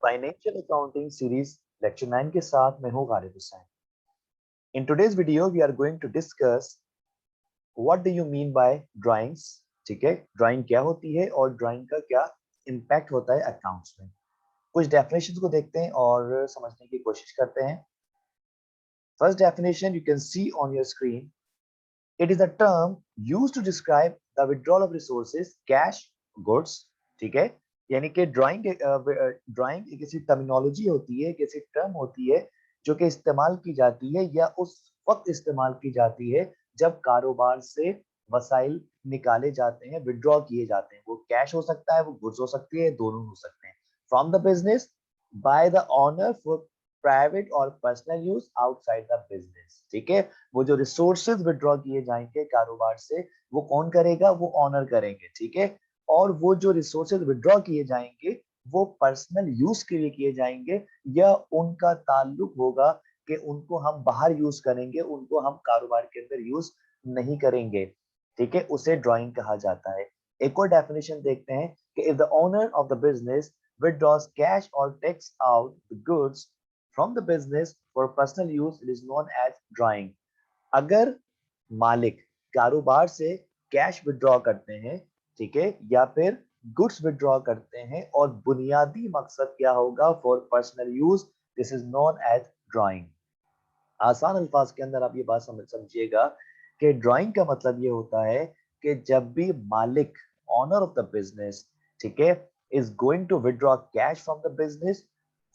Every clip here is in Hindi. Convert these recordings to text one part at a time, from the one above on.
फाइनेंशियल अकाउंटिंग सीरीज लेक्चर 9 के साथ मैं हूं Ghalib Hussain. In today's video we are going to discuss what do you mean by drawings. ठीक है, ड्राइंग क्या होती है और ड्राइंग का क्या इम्पैक्ट होता है अकाउंट्स में। कुछ डेफिनेशंस को देखते हैं और समझने की कोशिश करते हैं। First definition you can see on your screen. It is a term used to describe the withdrawal of resources cash goods. ठीक है, यानी कि ड्राइंग एक ऐसी टर्मिनोलॉजी होती है, एक ऐसी टर्म होती है जो कि इस्तेमाल की जाती है या उस वक्त इस्तेमाल की जाती है जब कारोबार से वसाइल निकाले जाते हैं, विड्रॉ किए जाते हैं। वो कैश हो सकता है, वो गुड्स हो सकती है, दोनों हो सकते हैं। From the business by the owner for private और personal use outside the business. ठीक है, वो जो रिसोर्सेज विड्रॉ किए जाएंगे कारोबार से, वो कौन करेगा? वो ऑनर करेंगे। ठीक है, और वो जो रिसोर्सेज विड्रॉ किए जाएंगे वो पर्सनल यूज के लिए किए जाएंगे या उनका ताल्लुक होगा कि उनको हम बाहर यूज करेंगे, उनको हम कारोबार के अंदर यूज नहीं करेंगे। ठीक है, उसे ड्राइंग कहा जाता है। एक और डेफिनेशन देखते हैं कि if the owner of the business withdraws cash or takes out the goods from the business for personal use, it is known as drawing. अगर मालिक कारोबार से कैश विड्रॉ करते हैं, ठीक है, या फिर गुड्स विड्रॉ करते हैं और बुनियादी मकसद क्या होगा? For personal use, this is known as drawing. आसान अल्फाज के अंदर आप ये बात समझिएगा कि ड्राइंग का मतलब ये होता है कि जब भी मालिक, ऑनर ऑफ द बिजनेस, ठीक है, is going to withdraw cash from the business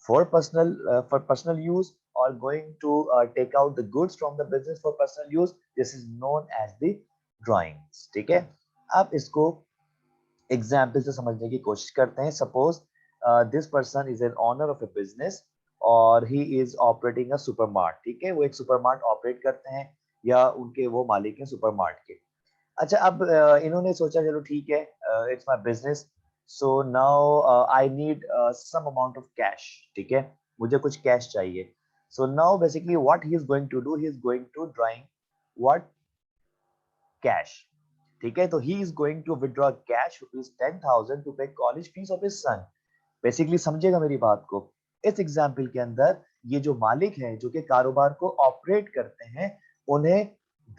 for personal use or going to take out the goods from the business for personal use, this is known as the drawings। ठीक है, आप इसको एग्जाम्पल से समझने की कोशिश करते हैं। Suppose this person is an owner of a business और he is operating a supermart. ठीक है, वो एक सुपरमार्ट ऑपरेट करते हैं या उनके वो मालिक हैं सुपरमार्ट के। अच्छा, अब इन्होंने सोचा चलो ठीक है, it's my business, so now I need some amount of cash. ठीक है, मुझे कुछ कैश चाहिए। So now basically what he is going to do, he is going to drawing what? Cash. ठीक है, तो he is going to withdraw cash rupees 10,000 to pay college fees of his son. Basically समझेगा मेरी बात को। इस एग्जाम्पल के अंदर ये जो मालिक है जो कि कारोबार को ऑपरेट करते हैं, उन्हें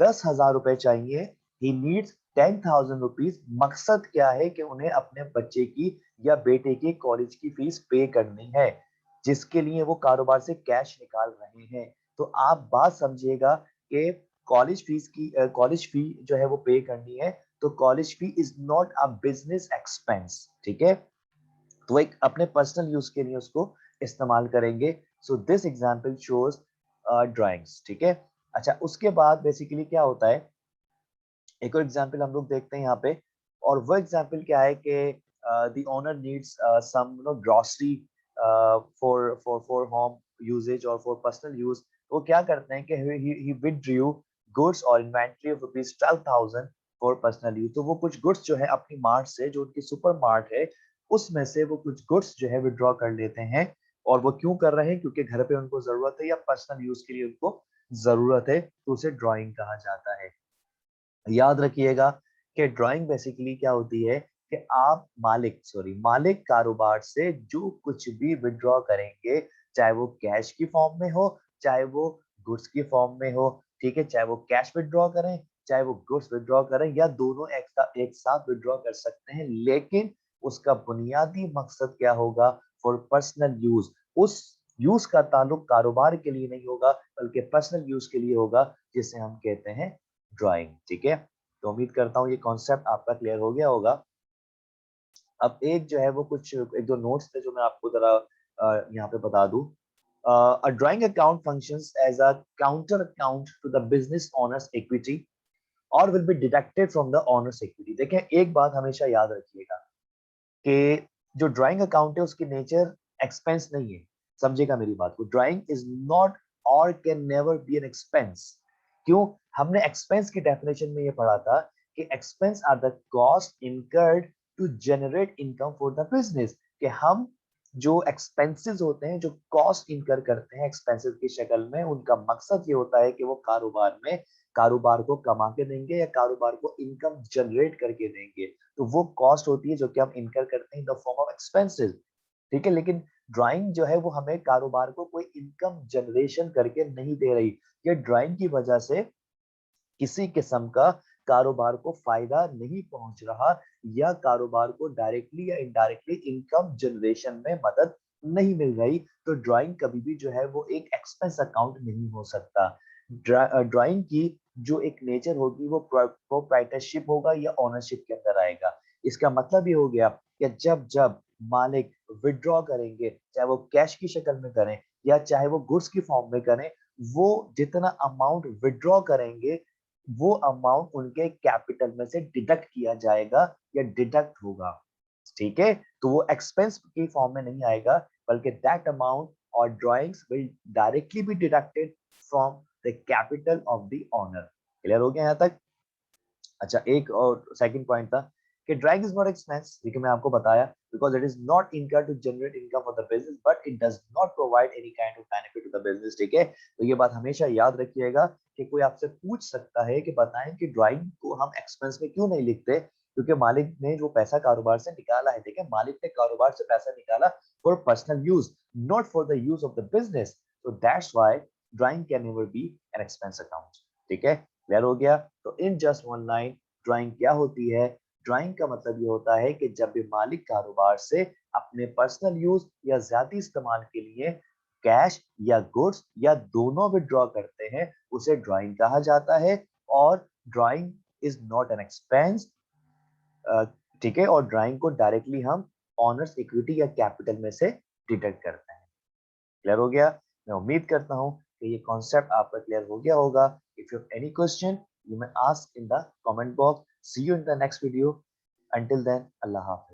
10,000 रुपए चाहिए। He needs 10,000 rupees. मकसद क्या है? कि उन्हें अपने बच्चे की या बेटे की कॉलेज की फीस पे करनी है, जिसके लिए वो कारोबार से कैश निकाल रहे हैं। तो आप बात समझिएगा कि कॉलेज फी जो है वो पे करनी है, तो college fee is not a business expense. ठीक है, तो एक अपने पर्सनल यूज के लिए उसको इस्तेमाल करेंगे। So this example shows drawings. ठीक है, अच्छा, उसके बाद बेसिकली क्या होता है, एक और एग्जांपल हम लोग देखते हैं यहाँ पे। और वो एग्जांपल क्या है कि the owner needs some grocery for home usages और फॉर पर्सनल यूज। वो क्या करते हैं कि ही विथड्रू गुड्स और inventory of rupees 12,000 for personal use. तो वो कुछ गुड्स जो है अपनी मार्ट से, जो उनकी सुपर मार्ट है, उसमें से वो कुछ गुड्स जो है विड्रॉ कर लेते हैं। और वो क्यों कर रहे हैं? क्योंकि घर पे उनको जरूरत है या पर्सनल यूज के लिए उनको जरूरत है, तो उसे ड्राइंग कहा जाता है। याद रखिएगा कि ड्राइंग बेसिकली क्या होती है कि आप मालिक कारोबार से जो कुछ भी विड्रॉ करेंगे, चाहे वो कैश की फॉर्म में हो, चाहे वो गुड्स की फॉर्म में हो। ठीक है, चाहे वो कैश विड्रॉ करें, चाहे वो गुड्स विड्रॉ करें, या दोनों एक साथ विड्रॉ कर सकते हैं, लेकिन उसका बुनियादी मकसद क्या होगा? For personal use. उस यूज का ताल्लुक कारोबार के लिए नहीं होगा, बल्कि पर्सनल यूज के लिए होगा, जिसे हम कहते हैं ड्राइंग। ठीक है, तो उम्मीद करता हूँ ये कॉन्सेप्ट आपका क्लियर हो गया होगा। अब एक जो है वो कुछ एक दो नोट्स थे जो मैं आपको जरा यहाँ पे बता दूं। A drawing account functions as a counter account to the business owner's equity or will be deducted from the owner's equity। देखें, एक बात हमेशा याद रखिएगा कि जो ड्राइंग अकाउंट है उसकी नेचर एक्सपेंस नहीं है। समझेगा मेरी बात को। ड्राइंग इज नॉट और can never be an expense. क्यों? हमने एक्सपेंस की डेफिनेशन में ये पढ़ा था कि expense are the cost incurred to generate income for the business. कि हम जो एक्सपेंसेस होते हैं, जो कॉस्ट इनकर करते हैं एक्सपेंसेस की शक्ल में, उनका मकसद ये होता है कि वो कारोबार को कमा के देंगे या कारोबार को इनकम जनरेट करके देंगे। तो वो कॉस्ट होती है जो कि हम इनकर करते हैं in the form of expenses. ठीक है, लेकिन ड्राइंग जो है वो हमें कारोबार को कोई इनकम जनरेशन करके नहीं दे रही। ये ड्राइंग की वजह से किसी किस्म का कारोबार को फायदा नहीं पहुंच रहा या कारोबार को डायरेक्टली या इनडायरेक्टली इनकम जनरेशन में मदद नहीं मिल रही। तो ड्राइंग कभी भी जो है वो एक एक्सपेंस अकाउंट नहीं हो सकता। ड्राइंग की जो एक नेचर होगी वो प्रोप्राइटरशिप होगा या ओनरशिप के अंदर आएगा। इसका मतलब ये हो गया कि जब जब मालिक विड्रॉ करेंगे, चाहे वो कैश की शक्ल में करें या चाहे वो गुड्स की फॉर्म में करें, वो जितना अमाउंट विड्रॉ करेंगे वो अमाउंट उनके कैपिटल में से डिडक्ट किया जाएगा या डिडक्ट होगा। ठीक है, तो वो एक्सपेंस की फॉर्म में नहीं आएगा, बल्कि दैट अमाउंट और drawings will directly be deducted from the capital of the owner. Clear हो गया यहाँ तक? अच्छा, एक और सेकंड पॉइंट था कि ड्राइंग इज नॉट एक्सपेंस, देखिए मैं आपको बताया, because it is not income to generate income for the business but it does not provide any kind of benefit to the business. ठीक है, तो ये बात हमेशा याद रखिएगा कि कोई आपसे पूछ सकता है कि बताएं कि ड्राइंग को हम एक्सपेंस में क्यों नहीं लिखते, क्योंकि मालिक ने जो पैसा कारोबार से निकाला है, ठीक है, मालिक ने कारोबार से पैसा निकाला for personal use, not for the use of the business. तो that's why drawing can never be an expense account. ठीक है, क्लियर हो गया? तो in just one line, drawing क्या होती है? ड्राइंग का मतलब ये होता है कि जब भी मालिक कारोबार से अपने पर्सनल यूज या ज्यादा इस्तेमाल के लिए कैश या गुड्स या दोनों विड्रॉ करते हैं, उसे ड्राइंग कहा जाता है। और drawing is not an expense. ठीक है, और ड्राइंग को डायरेक्टली हम ऑनर्स इक्विटी या कैपिटल में से डिडक्ट करते हैं। क्लियर हो गया? मैं उम्मीद करता हूं कि ये कॉन्सेप्ट आपका क्लियर हो गया होगा। If you have any question you may ask in the comment box. See you in the next video. Until then, Allah Hafiz.